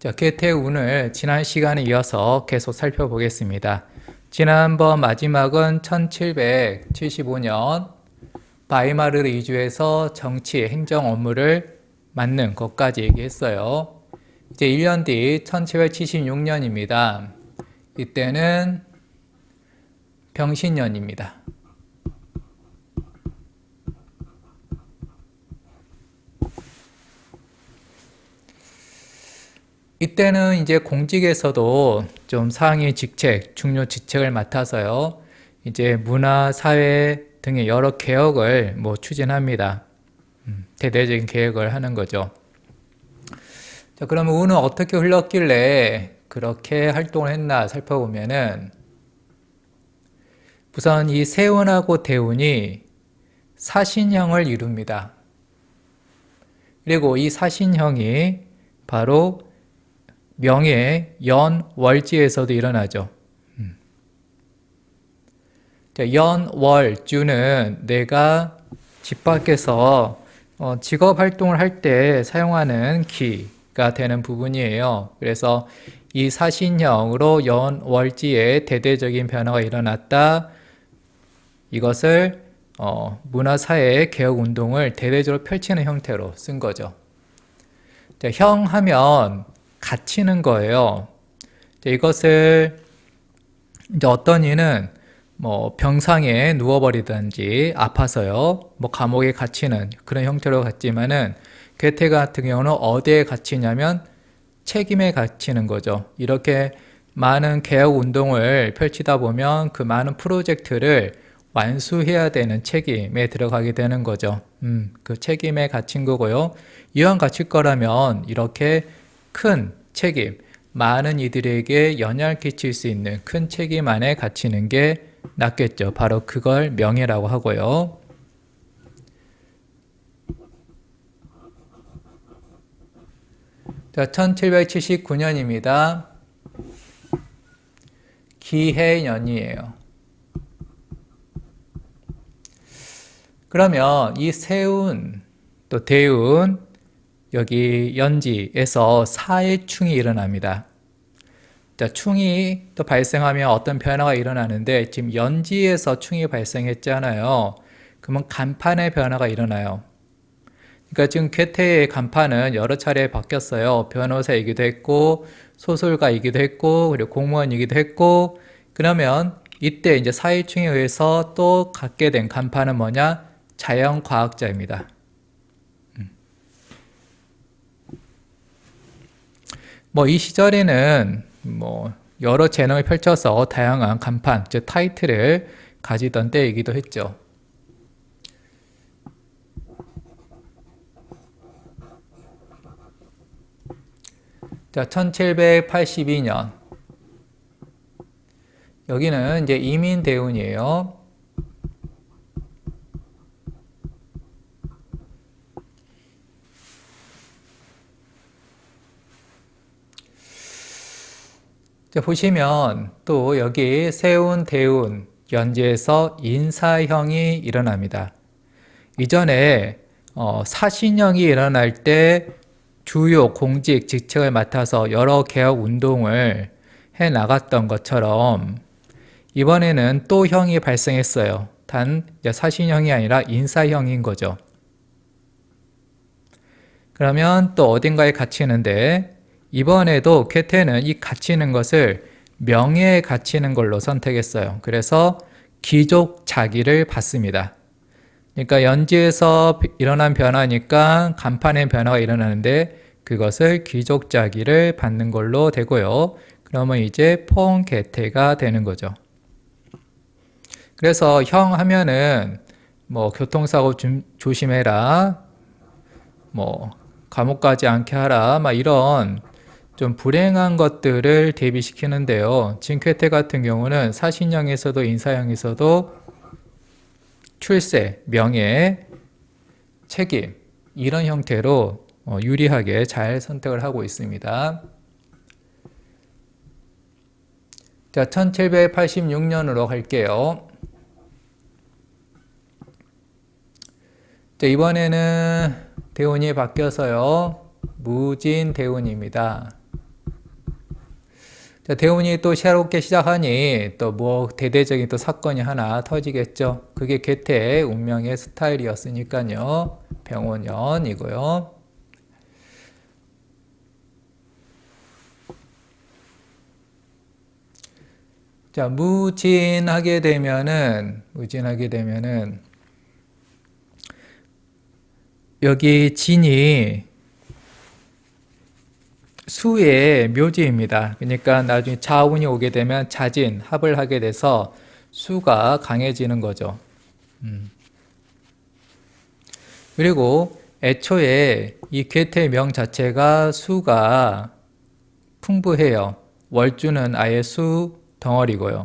자, 개태운을 지난 시간에 이어서 계속 살펴보겠습니다. 지난번 마지막은 1775년 바이마르 이주에서 정치, 행정 업무를 맡는 것까지 얘기했어요. 이제 1년 뒤 1776년입니다. 이때는 병신년입니다. 이때는 이제 공직에서도 좀 상위 직책, 중요 직책을 맡아서요. 이제 문화, 사회 등의 여러 개혁을 추진합니다. 대대적인 개혁을 하는 거죠. 자, 그러면 운은 어떻게 흘렀길래 그렇게 활동을 했나 살펴보면은 우선 이 세운하고 대운이 사신형을 이룹니다. 그리고 이 사신형이 바로 명예, 연, 월지에서도 일어나죠. 연, 월, 주는 내가 집 밖에서 직업 활동을 할 때 사용하는 기가 되는 부분이에요. 그래서 이 사신형으로 연, 월지에 대대적인 변화가 일어났다. 이것을 문화사회 개혁운동을 대대적으로 펼치는 형태로 쓴 거죠. 형 하면 갇히는 거예요. 이것을 이제 어떤 이는 병상에 누워버리든지 아파서요, 감옥에 갇히는 그런 형태로 갔지만은 괴테 같은 경우는 어디에 갇히냐면 책임에 갇히는 거죠. 이렇게 많은 개혁 운동을 펼치다 보면 그 많은 프로젝트를 완수해야 되는 책임에 들어가게 되는 거죠. 그 책임에 갇힌 거고요. 이왕 갇힐 거라면 이렇게 큰 책임, 많은 이들에게 영향을 끼칠 수 있는 큰 책임 안에 갇히는 게 낫겠죠. 바로 그걸 명예라고 하고요. 자, 1779년입니다. 기해년이에요. 그러면 이 세운, 또 대운, 여기 연지에서 사해충이 일어납니다. 자, 충이 또 발생하면 어떤 변화가 일어나는데 지금 연지에서 충이 발생했잖아요. 그러면 간판의 변화가 일어나요. 그러니까 지금 괴테의 간판은 여러 차례 바뀌었어요. 변호사이기도 했고 소설가이기도 했고 그리고 공무원이기도 했고, 그러면 이때 이제 사해충에 의해서 또 갖게 된 간판은 뭐냐? 자연과학자입니다. 이 시절에는 여러 재능을 펼쳐서 다양한 간판, 즉 타이틀을 가지던 때이기도 했죠. 자, 1782년. 여기는 이제 이민대운이에요. 자, 보시면 또 여기 세운, 대운, 연지에서 인사형이 일어납니다. 이전에 사신형이 일어날 때 주요 공직, 직책을 맡아서 여러 개혁 운동을 해 나갔던 것처럼 이번에는 또 형이 발생했어요. 단 사신형이 아니라 인사형인 거죠. 그러면 또 어딘가에 갇히는데 이번에도 괴테는 이 갇히는 것을 명예에 갇히는 걸로 선택했어요. 그래서 귀족 자기를 받습니다. 그러니까 연지에서 일어난 변화니까 간판의 변화가 일어나는데 그것을 귀족 자기를 받는 걸로 되고요. 그러면 이제 폰괴테가 되는 거죠. 그래서 형 하면은 교통사고 조심해라, 감옥 가지 않게 하라, 이런 좀 불행한 것들을 대비시키는데요. 지금 괴테 같은 경우는 사신형에서도 인사형에서도 출세, 명예, 책임 이런 형태로 유리하게 잘 선택을 하고 있습니다. 자, 1786년으로 갈게요. 자, 이번에는 대운이 바뀌어서요, 무진대운입니다. 자, 대운이 또 새롭게 시작하니 또 뭐 대대적인 또 사건이 하나 터지겠죠. 그게 괴테의 운명의 스타일이었으니까요. 병원연이고요. 자, 무진하게 되면은 여기 진이 수의 묘지입니다. 그러니까 나중에 자운이 오게 되면 자진, 합을 하게 돼서 수가 강해지는 거죠. 그리고 애초에 이 괴테명 자체가 수가 풍부해요. 월주는 아예 수 덩어리고요.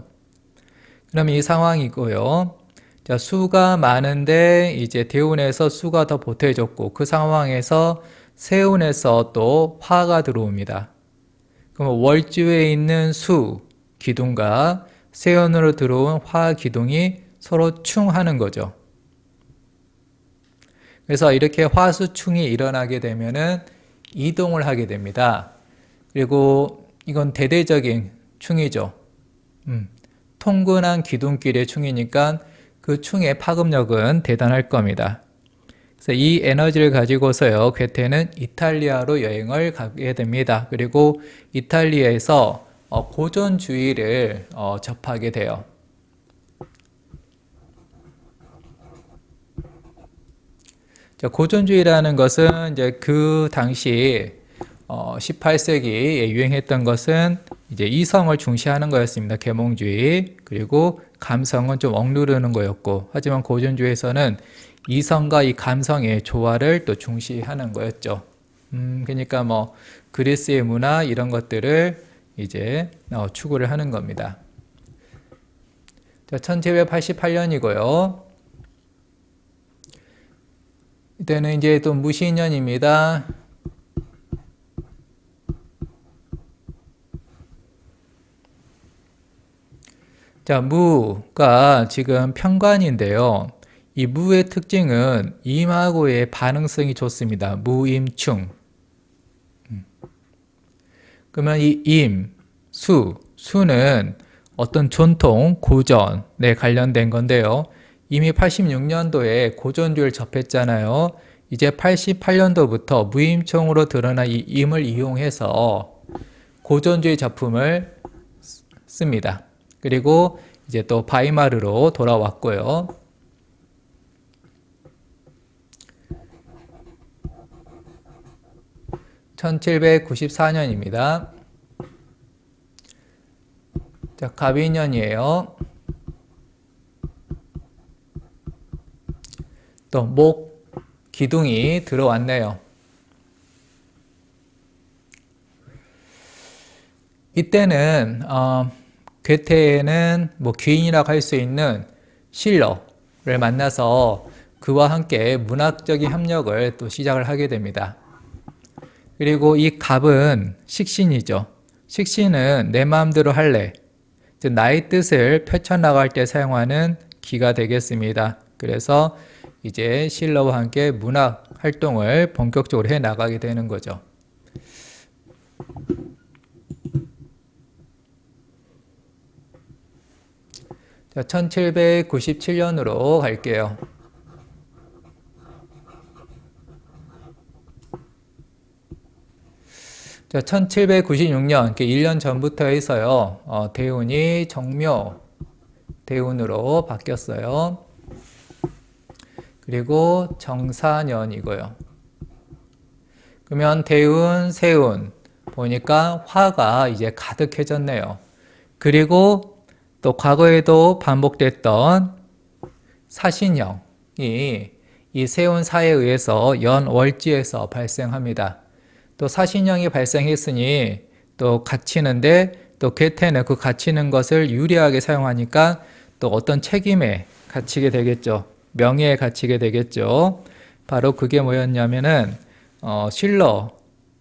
그럼 이 상황이고요. 자, 수가 많은데 이제 대운에서 수가 더 보태졌고 그 상황에서 세운에서 또 화가 들어옵니다. 그럼 월주에 있는 수 기둥과 세운으로 들어온 화 기둥이 서로 충하는 거죠. 그래서 이렇게 화수충이 일어나게 되면은 이동을 하게 됩니다. 그리고 이건 대대적인 충이죠. 통근한 기둥길의 충이니까 그 충의 파급력은 대단할 겁니다. 그래서 이 에너지를 가지고서요, 괴테는 이탈리아로 여행을 가게 됩니다. 그리고 이탈리아에서 고전주의를 접하게 돼요. 고전주의라는 것은 이제 그 당시 18세기에 유행했던 것은 이제 이성을 중시하는 거였습니다. 계몽주의. 그리고 감성은 좀 억누르는 거였고, 하지만 고전주의에서는 이성과 이 감성의 조화를 또 중시하는 거였죠. 그러니까 뭐 그리스의 문화 이런 것들을 이제 추구를 하는 겁니다. 1788년이고요. 이때는 이제 또 무신년입니다. 자, 무가 지금 편관인데요. 이 무의 특징은 임하고의 반응성이 좋습니다. 무임충. 그러면 이 임, 수는 어떤 전통, 고전에 관련된 건데요. 이미 86년도에 고전주의를 접했잖아요. 이제 88년도부터 무임충으로 드러난 이 임을 이용해서 고전주의 작품을 씁니다. 그리고 이제 또 바이마르로 돌아왔고요. (1794년입니다) 자, 갑인년이에요. 또 목 기둥이 들어왔네요. 이때는 괴테는 뭐 귀인이라고 할 수 있는 실러를 만나서 그와 함께 문학적인 협력을 또 시작을 하게 됩니다. 그리고 이 갑은 식신이죠. 식신은 내 마음대로 할래, 즉 나의 뜻을 펼쳐나갈 때 사용하는 기가 되겠습니다. 그래서 이제 실러와 함께 문학 활동을 본격적으로 해 나가게 되는 거죠. 자, 1797년으로 갈게요. 자, 1796년, 1년 전부터 해서요, 대운이 정묘 대운으로 바뀌었어요. 그리고 정사년이고요. 그러면 대운, 세운 보니까 화가 이제 가득해졌네요. 그리고 또 과거에도 반복됐던 사신형이 이 세운사에 의해서 연월지에서 발생합니다. 또 사신형이 발생했으니 또 갇히는데 또 괴테는 그 갇히는 것을 유리하게 사용하니까 또 어떤 책임에 갇히게 되겠죠. 명예에 갇히게 되겠죠. 바로 그게 뭐였냐면은 실러와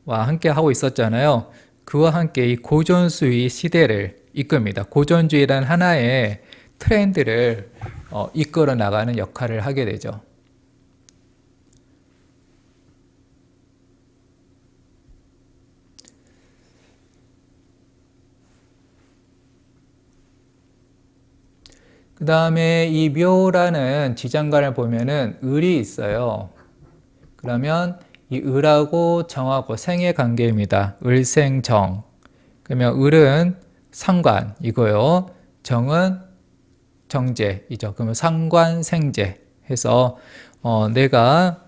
함께 하고 있었잖아요. 그와 함께 이 고전주의 시대를 이끕니다. 고전주의란 하나의 트렌드를 이끌어 나가는 역할을 하게 되죠. 그 다음에 이 묘라는 지장간을 보면은 을이 있어요. 그러면 이 을하고 정하고 생의 관계입니다. 을생정. 그러면 을은 상관이고요. 정은 정제이죠. 그러면 상관생제 해서 내가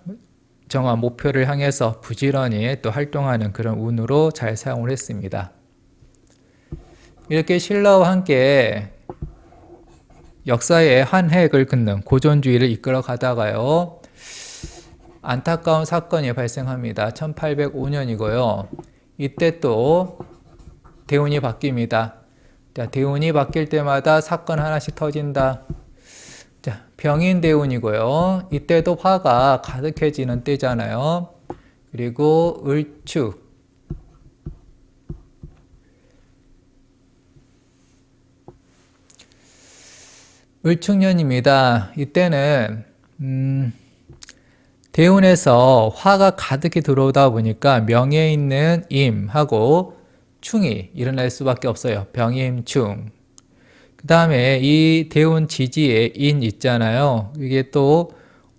정한 목표를 향해서 부지런히 또 활동하는 그런 운으로 잘 사용을 했습니다. 이렇게 신라와 함께 역사의 한 획을 긋는 고전주의를 이끌어 가다가요, 안타까운 사건이 발생합니다. 1805년이고요. 이때 또 대운이 바뀝니다. 자, 대운이 바뀔 때마다 사건 하나씩 터진다. 자, 병인대운이고요. 이때도 화가 가득해지는 때잖아요. 그리고 을축. 을축년입니다. 이때는 대운에서 화가 가득히 들어오다 보니까 명에 있는 임하고 충이 일어날 수밖에 없어요. 병임충. 그 다음에 이 대운 지지에 인 있잖아요. 이게 또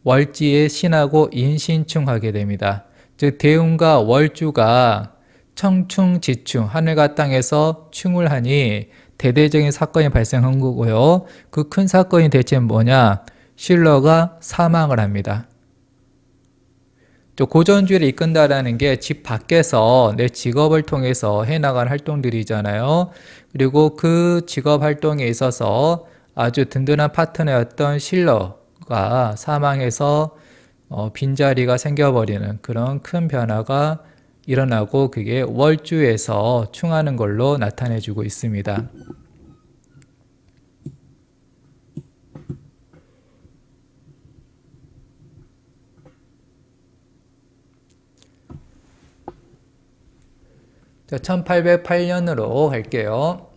월지에 신하고 인신충하게 됩니다. 즉 대운과 월주가 청충지충, 하늘과 땅에서 충을 하니 대대적인 사건이 발생한 거고요. 그 큰 사건이 대체 뭐냐? 실러가 사망을 합니다. 또 고전주의를 이끈다라는 게 집 밖에서 내 직업을 통해서 해나간 활동들이잖아요. 그리고 그 직업 활동에 있어서 아주 든든한 파트너였던 실러가 사망해서 빈자리가 생겨버리는 그런 큰 변화가 일어나고 그게 월주에서 충하는 걸로 나타내주고 있습니다. 자, 1808년으로 갈게요.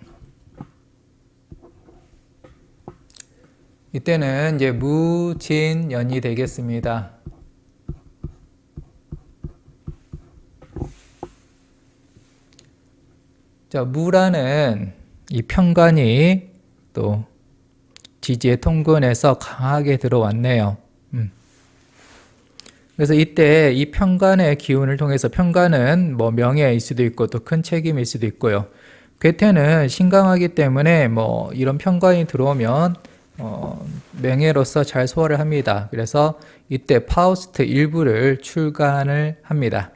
이때는 이제 무진년이 되겠습니다. 자, 무라는 이 편관이 또 지지의 통근에서 강하게 들어왔네요. 그래서 이때 이 편관의 기운을 통해서, 편관은 뭐 명예일 수도 있고 또 큰 책임일 수도 있고요. 괴테는 신강하기 때문에 뭐 이런 편관이 들어오면 명예로서 잘 소화를 합니다. 그래서 이때 파우스트 일부를 출간을 합니다.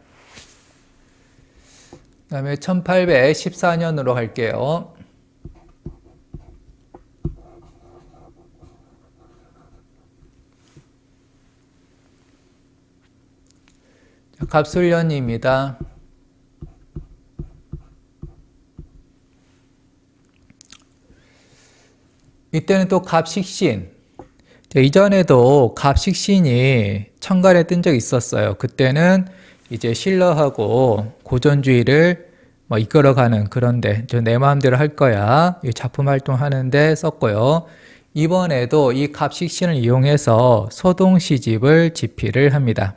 그 다음에 1814년으로 갈게요. 갑술년입니다. 이때는 또 갑식신. 이전에도 갑식신이 천간에 뜬 적이 있었어요. 그때는 이제 신라하고 고전주의를 이끌어가는, 그런데 내 마음대로 할 거야, 작품 활동하는데 썼고요. 이번에도 이 갑식신을 이용해서 소동시집을 집필을 합니다.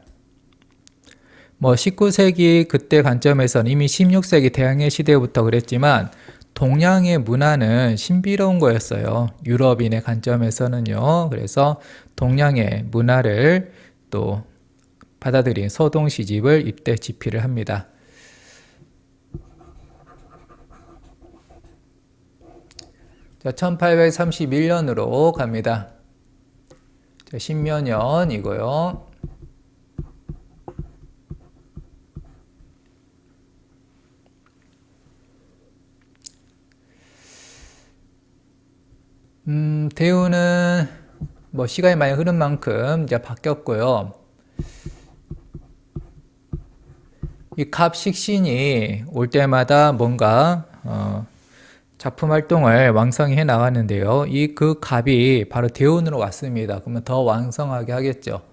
19세기 그때 관점에서는 이미 16세기 대항해 시대부터 그랬지만 동양의 문화는 신비로운 거였어요. 유럽인의 관점에서는요. 그래서 동양의 문화를 또 받아들인 소동시집을 이때 집필을 합니다. 자, 1831년으로 갑니다. 자, 신묘년이고요. 대우는 시간이 많이 흐른 만큼 이제 바뀌었고요. 이 갑식신이 올 때마다 뭔가 작품 활동을 왕성히 해 나가는데요. 그 갑이 바로 대운으로 왔습니다. 그러면 더 왕성하게 하겠죠.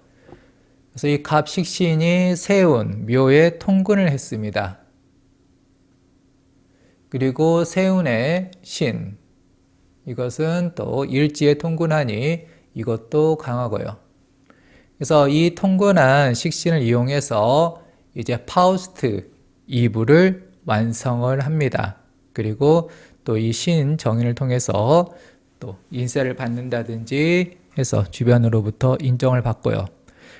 그래서 이 갑식신이 세운 묘에 통근을 했습니다. 그리고 세운의 신, 이것은 또 일지에 통근하니 이것도 강하고요. 그래서 이 통근한 식신을 이용해서 이제 파우스트 2부를 완성을 합니다. 그리고 또 이 신 정인을 통해서 또 인세를 받는다든지 해서 주변으로부터 인정을 받고요.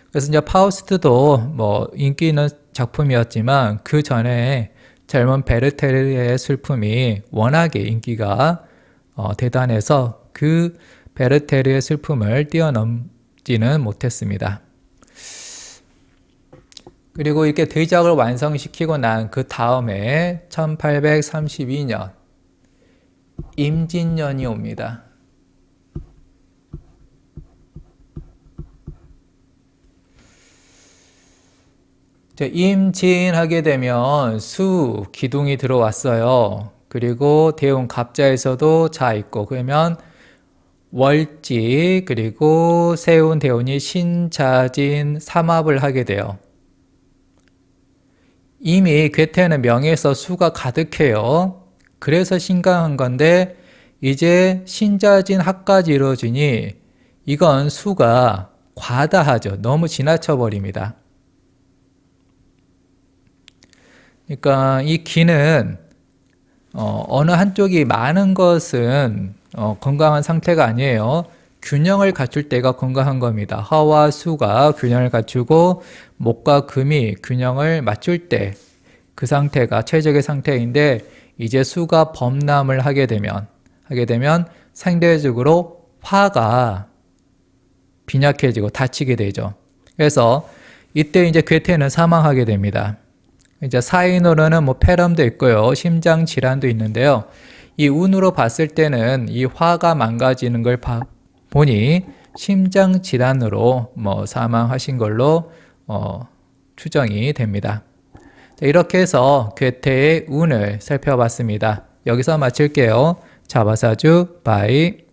그래서 이제 파우스트도 뭐 인기 있는 작품이었지만 그 전에 젊은 베르테르의 슬픔이 워낙에 인기가 대단해서 그 베르테르의 슬픔을 뛰어넘지는 못했습니다. 그리고 이렇게 대작을 완성시키고 난 그 다음에 1832년 임진년이 옵니다. 임진하게 되면 수, 기둥이 들어왔어요. 그리고 대운 갑자에서도 자 있고, 그러면 월지, 그리고 세운 대운이 신자진 삼합을 하게 돼요. 이미 괴테는 명에서 수가 가득해요. 그래서 신강한 건데 이제 신자진 합까지 이루어지니 이건 수가 과다하죠. 너무 지나쳐 버립니다. 그러니까 이 기는 어느 한쪽이 많은 것은 건강한 상태가 아니에요. 균형을 갖출 때가 건강한 겁니다. 화와 수가 균형을 갖추고 목과 금이 균형을 맞출 때 그 상태가 최적의 상태인데 이제 수가 범람을 하게 되면 상대적으로 화가 빈약해지고 다치게 되죠. 그래서 이때 이제 괴테는 사망하게 됩니다. 이제 사인으로는 뭐 폐렴도 있고요. 심장 질환도 있는데요. 이 운으로 봤을 때는 이 화가 망가지는 걸 보니 심장 질환으로 뭐 사망하신 걸로 추정이 됩니다. 이렇게 해서 괴테의 운을 살펴봤습니다. 여기서 마칠게요. 자바사주 바이.